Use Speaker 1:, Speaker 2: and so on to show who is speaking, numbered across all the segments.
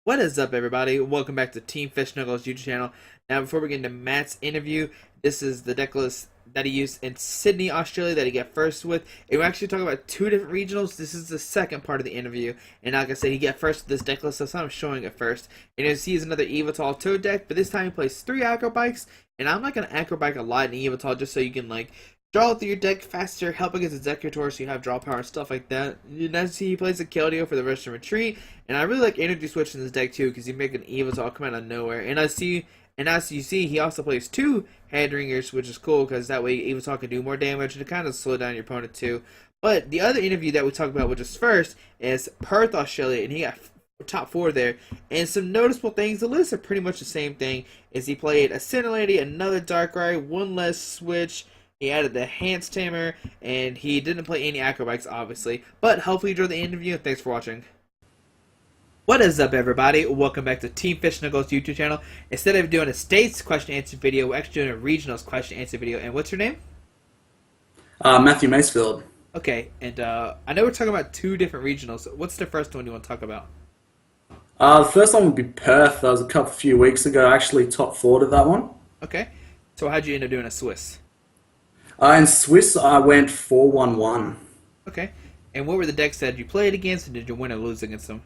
Speaker 1: What is up, everybody? Welcome back to Team Fish Knuckles YouTube channel. Now, before we get into Matt's interview, this is the decklist that he used in Sydney, Australia, that he got first with. And we're actually talking about two different regionals. This is the second part of the interview. And like I said, he got first with this decklist, so I'm showing it first. And as he has another Yveltal toad deck, but this time he plays 3 acro bikes. And I'm not going to acro bike a lot in Yveltal just so you can, draw through your deck faster, help against Executor so you have draw power and stuff like that. And as he plays a Keldeo for the Russian Retreat, and I really like Energy Switch in this deck too because you make an Yveltal come out of nowhere. And as you see, he also plays 2 Headringers, which is cool because that way Yveltal can do more damage and to kind of slow down your opponent too. But the other interview that we talked about, which is first, is Perth, Australia, and he got top 4 there. And some noticeable things, the lists are pretty much the same thing. Is he played a Scintillator, another Darkrai, 1 less Switch. He added the Hans Tamer, and he didn't play any acrobikes, obviously. But hopefully you enjoyed the interview, and thanks for watching. What is up, everybody? Welcome back to Team Fish Knuckles YouTube channel. Instead of doing a states question-answer video, we're actually doing a regionals question-answer video. And what's your name?
Speaker 2: Matty Masefield.
Speaker 1: Okay, and I know we're talking about 2 different regionals. What's the first one you want to talk about?
Speaker 2: The first one would be Perth. That was a few weeks ago. I actually top 4 to that one.
Speaker 1: Okay, so how'd you end up doing a Swiss?
Speaker 2: In Swiss, I went 4-1-1.
Speaker 1: Okay, and what were the decks that you played against, and did you win or lose against them?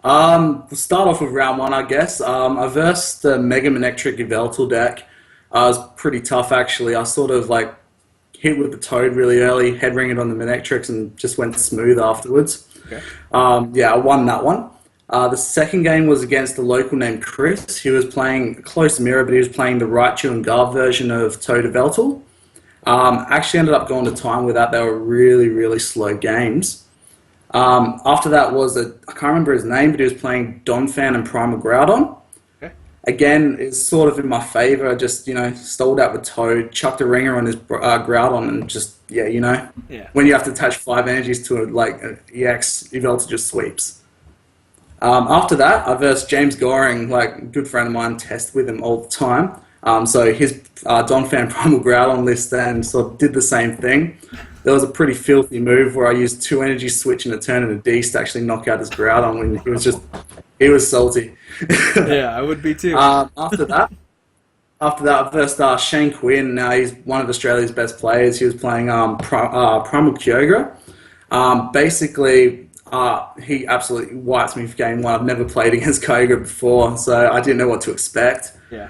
Speaker 2: We'll start off with round 1, I guess. I versed the Mega Manectric Yveltal deck. It was pretty tough, actually. I sort of hit with the Toad really early, head ringed on the Manectrics, and just went smooth afterwards.
Speaker 1: Okay.
Speaker 2: Yeah, I won that one. The second game was against a local named Chris. He was playing a close mirror, but he was playing the Raichu and Garb version of Toad Yveltal. Actually ended up going to time with that. They were really, really slow games. After that was I can't remember his name, but he was playing Donphan and Primal Groudon.
Speaker 1: Okay.
Speaker 2: Again, it's sort of in my favor. I just, stalled out with Toad, chucked a ringer on his Groudon, and just,
Speaker 1: Yeah.
Speaker 2: when you have to attach 5 energies to an EX, Yveltal just sweeps. After that, I versed James Goring, a good friend of mine, test with him all the time. So his Donphan Primal Groudon list then sort of did the same thing. There was a pretty filthy move where I used 2 energy switch in a turn and a Deast to actually knock out his Groudon when he was salty.
Speaker 1: Yeah, I would be too.
Speaker 2: After that, I versed Shane Quinn. Now he's one of Australia's best players. He was playing Primal Kyogre. Basically, he absolutely wiped me for game 1. I've never played against Kyogre before, so I didn't know what to expect.
Speaker 1: Yeah.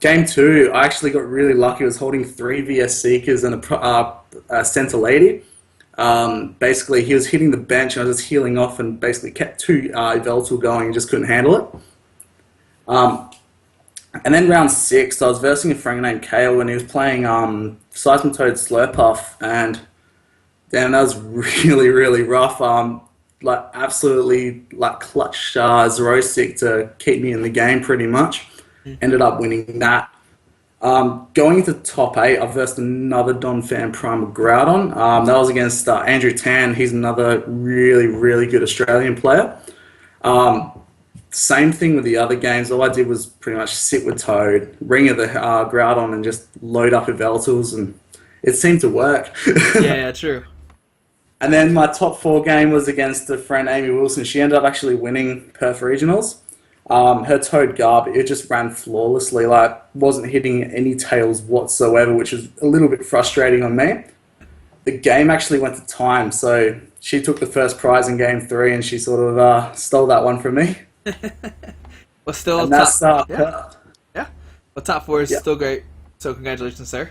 Speaker 2: Game 2, I actually got really lucky. I was holding 3 VS Seekers and a Scintillator. Basically, he was hitting the bench, and I was just healing off and basically kept 2 Yveltal going and just couldn't handle it. And then round 6, I was versing a friend named Kale, and he was playing Seismitoad Slurpuff, and damn, that was really, really rough. Absolutely clutch Zerosic to keep me in the game pretty much. Ended up winning that. Going into top 8, I versed another Donphan Primal Groudon. That was against Andrew Tan. He's another really, really good Australian player. Same thing with the other games. All I did was pretty much sit with Toad, ring of the Groudon, and just load up Yveltals, and it seemed to work.
Speaker 1: Yeah, true.
Speaker 2: And then my top 4 game was against a friend, Amy Wilson. She ended up actually winning Perth Regionals. Her Toad Garb, it just ran flawlessly, wasn't hitting any tails whatsoever, which was a little bit frustrating on me. The game actually went to time, so she took the first prize in game 3, and she sort of stole that one from me.
Speaker 1: Well, still
Speaker 2: And
Speaker 1: top.
Speaker 2: that's,
Speaker 1: Yeah. Well, top 4 is
Speaker 2: Yeah.
Speaker 1: still great. So congratulations, sir.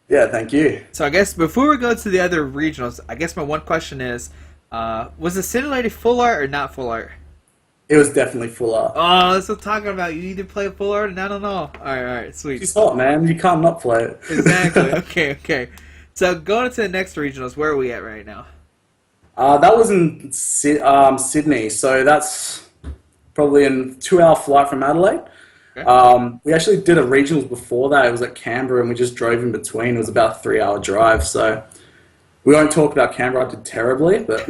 Speaker 2: Yeah, thank you.
Speaker 1: So I guess before we go to the other regionals, I guess my one question is, was the Scintillator full art or not full art?
Speaker 2: It was definitely full art.
Speaker 1: Oh, that's what I'm talking about. You either play full art or I don't know. Alright, sweet.
Speaker 2: She's hot, man. You can't not play it.
Speaker 1: Exactly. Okay. So going into the next regionals, where are we at right now?
Speaker 2: That was in Sydney, so that's probably a 2-hour flight from Adelaide.
Speaker 1: Okay.
Speaker 2: We actually did a regionals before that. It was at Canberra, and we just drove in between. It was about a 3-hour drive, so we won't talk about Canberra. I did terribly, but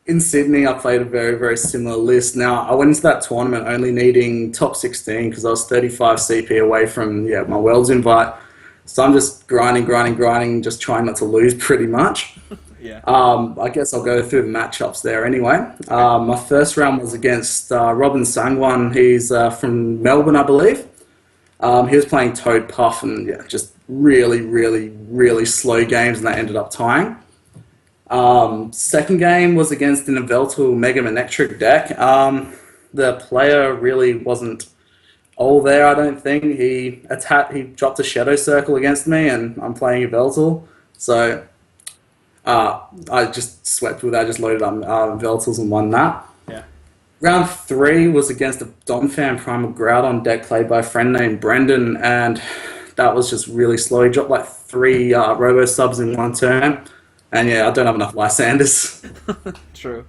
Speaker 2: in Sydney, I played a very, very similar list. Now, I went into that tournament only needing top 16 because I was 35 CP away from my Worlds invite. So I'm just grinding, just trying not to lose pretty much.
Speaker 1: Yeah.
Speaker 2: I guess I'll go through the matchups there anyway.
Speaker 1: Okay.
Speaker 2: My first round was against Robin Sangwan. He's from Melbourne, I believe. He was playing Toad Puff and yeah, just really, really, really slow games, and that ended up tying. Second game was against an Yveltal Mega Manectric deck. The player really wasn't all there, I don't think. He dropped a Shadow Circle against me, and I'm playing Yveltal. So I just swept with that, I just loaded up Yveltals and won that.
Speaker 1: Yeah.
Speaker 2: Round three was against a Donphan Primal Groudon deck played by a friend named Brendan, and that was just really slow. He dropped like three Robo Subs in one turn, and yeah, I don't have enough Lysanders.
Speaker 1: True.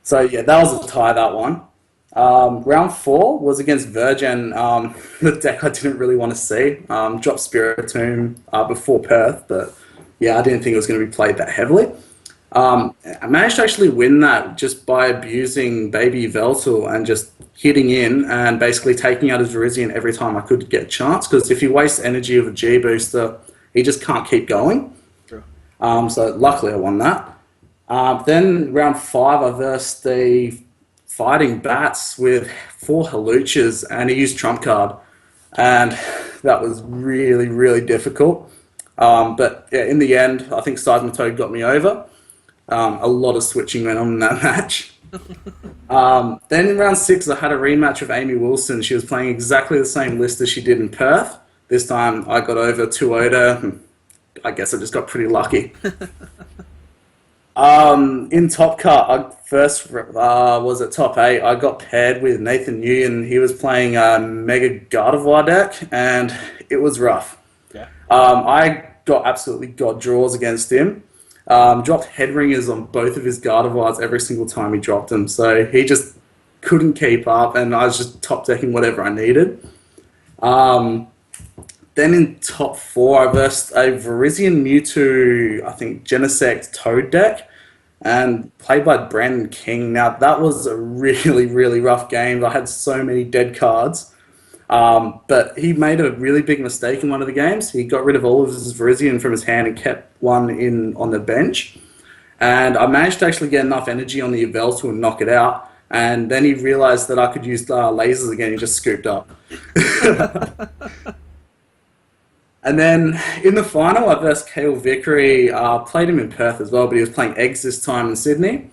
Speaker 2: So yeah, that was a tie, that one. Round four was against Virgin, the deck I didn't really want to see. Dropped Spiritomb before Perth, but yeah, I didn't think it was going to be played that heavily. I managed to actually win that just by abusing Baby Yveltal and just hitting in and basically taking out his Virizion every time I could get a chance, because if you waste energy with a G booster, he just can't keep going.
Speaker 1: True.
Speaker 2: So luckily I won that. Then round five, I versed the Fighting Bats with four Haluchas, and he used Trump card, and that was really, really difficult. But yeah, in the end, I think Seismitoad got me over. A lot of switching went on in that match. Then in round six, I had a rematch with Amy Wilson. She was playing exactly the same list as she did in Perth. This time I got over 2-0'd her. I guess I just got pretty lucky. In Top Cut, I first was at top 8. I got paired with Nathan Nguyen. He was playing a Mega Gardevoir deck, and it was rough.
Speaker 1: Yeah.
Speaker 2: I got draws against him. Dropped headringers on both of his Gardevoirs every single time he dropped them, so he just couldn't keep up, and I was just top decking whatever I needed. Then in top 4, I versed a Virizion Mewtwo, I think Genesect Toad deck, and played by Brandon King. Now that was a really, really rough game. I had so many dead cards. But he made a really big mistake in one of the games. He got rid of all of his Virizion from his hand and kept one in on the bench. And I managed to actually get enough energy on the Yveltal and knock it out. And then he realized that I could use lasers again. He just scooped up. And then in the final, I versed Kale Vickery. Played him in Perth as well, but he was playing eggs this time in Sydney.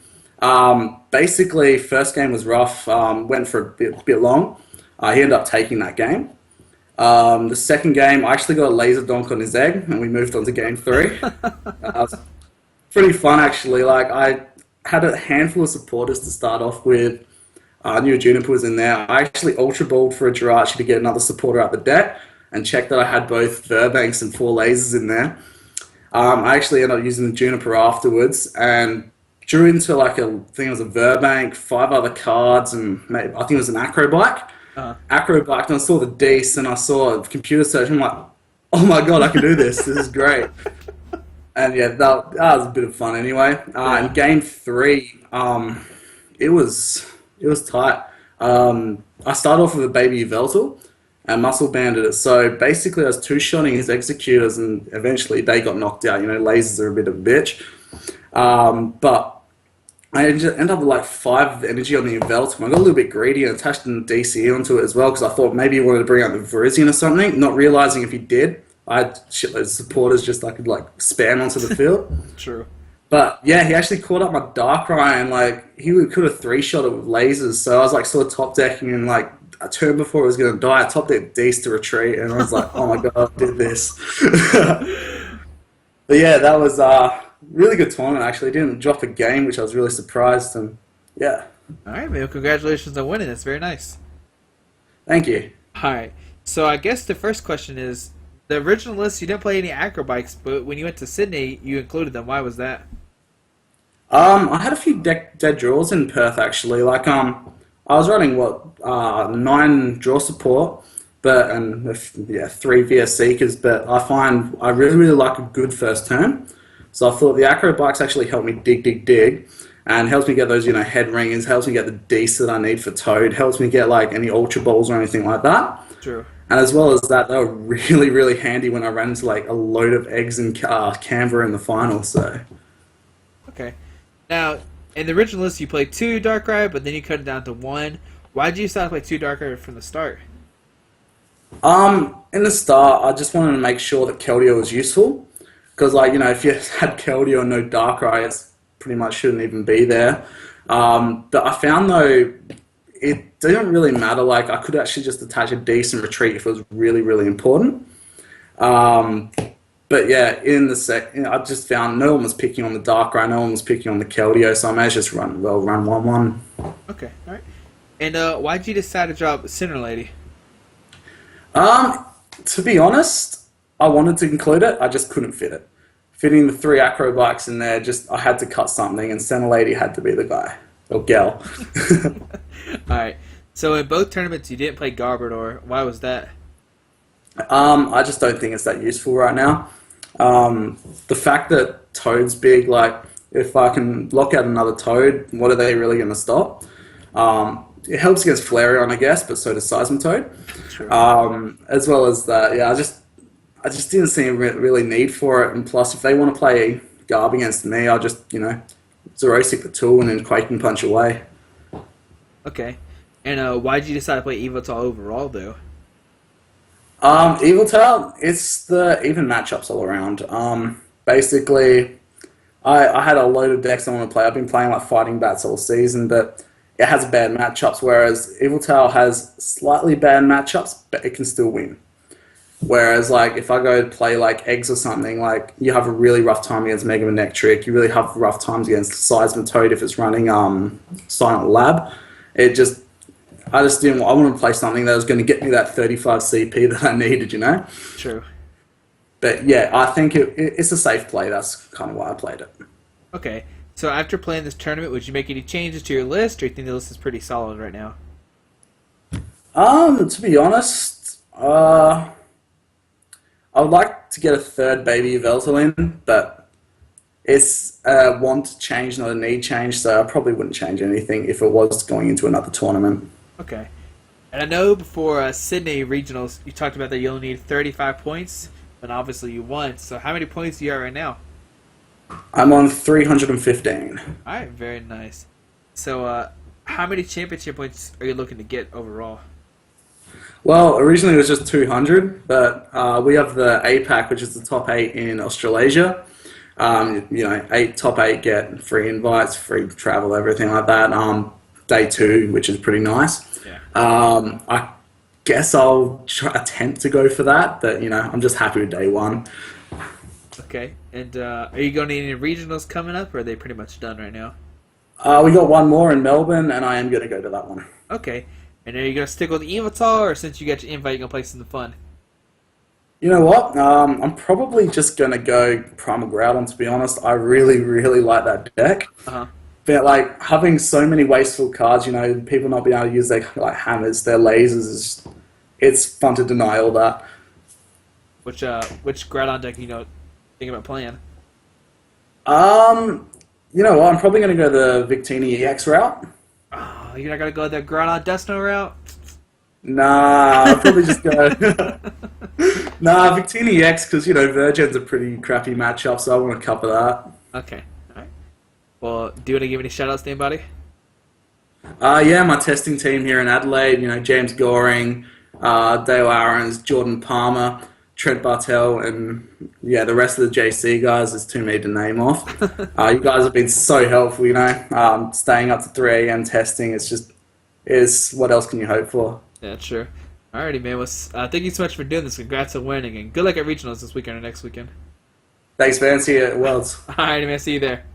Speaker 2: Basically, first game was rough. Went for a bit long. He ended up taking that game. The second game, I actually got a laser donk on his egg, and we moved on to game 3. Was pretty fun, actually. Like, I had a handful of supporters to start off with. I knew Juniper was in there. I actually Ultra Balled for a Jirachi to get another supporter out the deck, and checked that I had both Verbanks and 4 lasers in there. I actually ended up using the Juniper afterwards, and drew into like I think it was a Verbank, 5 other cards, and maybe, I think it was an Acrobike. Acrobike, and I saw the Dees, and I saw a computer search, and I'm like, oh my god, I can do this. This is great. And yeah, that was a bit of fun anyway. In game 3, it was tight. I started off with a baby Yveltal and muscle banded it. So basically, I was two-shotting his executors, and eventually they got knocked out. You know, lasers are a bit of a bitch. But I ended up with like 5 energy on the Yveltal. I got a little bit greedy and attached an DCE onto it as well, because I thought maybe he wanted to bring out the Virizion or something, not realizing if he did, I had shitloads of supporters just I could like spam onto the field.
Speaker 1: True.
Speaker 2: But yeah, he actually caught up my Darkrai, and like he could have 3-shot it with lasers. So I was like sort of top decking, and like a turn before it was going to die, I top decked Dees to retreat, and I was like, oh my god, I did this. But yeah, that was really good tournament, actually. Didn't drop a game, which I was really surprised, and yeah.
Speaker 1: All right, man. Congratulations on winning. That's very nice.
Speaker 2: Thank you.
Speaker 1: All right. So I guess the first question is, the original list, you didn't play any Acrobikes, but when you went to Sydney, you included them. Why was that?
Speaker 2: I had a few dead draws in Perth, actually. Like, I was running, 9 draw support, and 3 VS Seekers, but I find I really, really like a good first turn. So I thought the Acrobikes actually help me dig, and helps me get those, head ringers, helps me get the Dees that I need for Toad, helps me get like any Ultra Balls or anything like that.
Speaker 1: True.
Speaker 2: And as well as that, they were really, really handy when I ran into like a load of eggs and Canberra in the final. So
Speaker 1: Now, in the original list, you played 2 Darkrai, but then you cut it down to 1. Why did you decide to play 2 Darkrai from the start?
Speaker 2: In the start, I just wanted to make sure that Keldeo was useful. Because, like, if you had Keldeo and no Darkrai, it pretty much shouldn't even be there. But I found, though, it didn't really matter. Like, I could actually just attach a decent retreat if it was really, really important. Um, but yeah, in the I just found no one was picking on the Darkrai, no one was picking on the Keldeo, so I may as just run 1-1.
Speaker 1: Okay, alright. And why did you decide to drop Sinner Lady?
Speaker 2: To be honest, I wanted to include it, I just couldn't fit it. Fitting the 3 acro bikes in there, just I had to cut something, and Center Lady had to be the guy or gal.
Speaker 1: Alright. So in both tournaments, you didn't play Garbodor. Why was that?
Speaker 2: I just don't think it's that useful right now. The fact that Toad's big, like if I can lock out another Toad, what are they really going to stop? It helps against Flareon, I guess, but so does Seismitoad.
Speaker 1: Sure.
Speaker 2: As well as that, yeah, I just didn't see a really need for it. And plus, if they want to play Garb against me, I'll just, Zero Sick the tool and then Quaking Punch away.
Speaker 1: Okay. And why did you decide to play Yveltal overall, though?
Speaker 2: Yveltal, it's the even matchups all around. Basically, I had a load of decks I want to play. I've been playing like Fighting Bats all season, but it has bad matchups, whereas Yveltal has slightly bad matchups, but it can still win. Whereas, like, if I go to play, like, Eggs or something, like, you have a really rough time against Mega Manectric, you really have rough times against Seismitoad if it's running Silent Lab. I just didn't. I wanted to play something that was going to get me that 35 CP that I needed.
Speaker 1: True.
Speaker 2: But yeah, I think it's a safe play. That's kind of why I played it.
Speaker 1: Okay. So after playing this tournament, would you make any changes to your list, or you think the list is pretty solid right now?
Speaker 2: To be honest, I would like to get a third baby Yveltal in, but it's a want change, not a need change, so I probably wouldn't change anything if it was going into another tournament.
Speaker 1: Okay. And I know before Sydney Regionals, you talked about that you only need 35 points, and obviously you won. So how many points do you have right now?
Speaker 2: I'm on 315.
Speaker 1: Alright, very nice. So how many championship points are you looking to get overall?
Speaker 2: Well, originally it was just 200, but we have the APAC, which is the top 8 in Australasia. top 8 get free invites, free travel, everything like that. Day 2, which is pretty nice.
Speaker 1: Yeah.
Speaker 2: I guess I'll attempt to go for that, but I'm just happy with day 1.
Speaker 1: Okay. And are you going to any regionals coming up, or are they pretty much done right now?
Speaker 2: We got one more in Melbourne, and I am going to go to that one.
Speaker 1: Okay. And are you going to stick with Yveltal, or since you got your invite, you're going to play something fun?
Speaker 2: You know what? I'm probably just going to go Primal Groudon, to be honest. I really, really like that deck.
Speaker 1: Uh-huh.
Speaker 2: But, like, having so many wasteful cards, people not being able to use their, like, hammers, their lasers, it's fun to deny all that.
Speaker 1: Which Groudon deck think about playing?
Speaker 2: You know what? I'm probably going to go the Victini EX route.
Speaker 1: Oh, you're not going to go the Groudon Destino route?
Speaker 2: Nah, I'll probably just go... Nah, Victini EX, because, Virgin's a pretty crappy matchup, so I want to cover that.
Speaker 1: Okay. Alright. Well, do you want to give any shout-outs to anybody?
Speaker 2: Yeah, my testing team here in Adelaide, James Goring, Dale Aarons, Jordan Palmer, Trent Bartel, and the rest of the JC guys is too many to name off. You guys have been so helpful, staying up to 3 a.m. testing. Is what else can you hope for?
Speaker 1: Yeah, sure. Alrighty, man. Well, thank you so much for doing this. Congrats on winning, and good luck at regionals this weekend or next weekend.
Speaker 2: Thanks, man. See you at Worlds.
Speaker 1: Alrighty, man. See you there.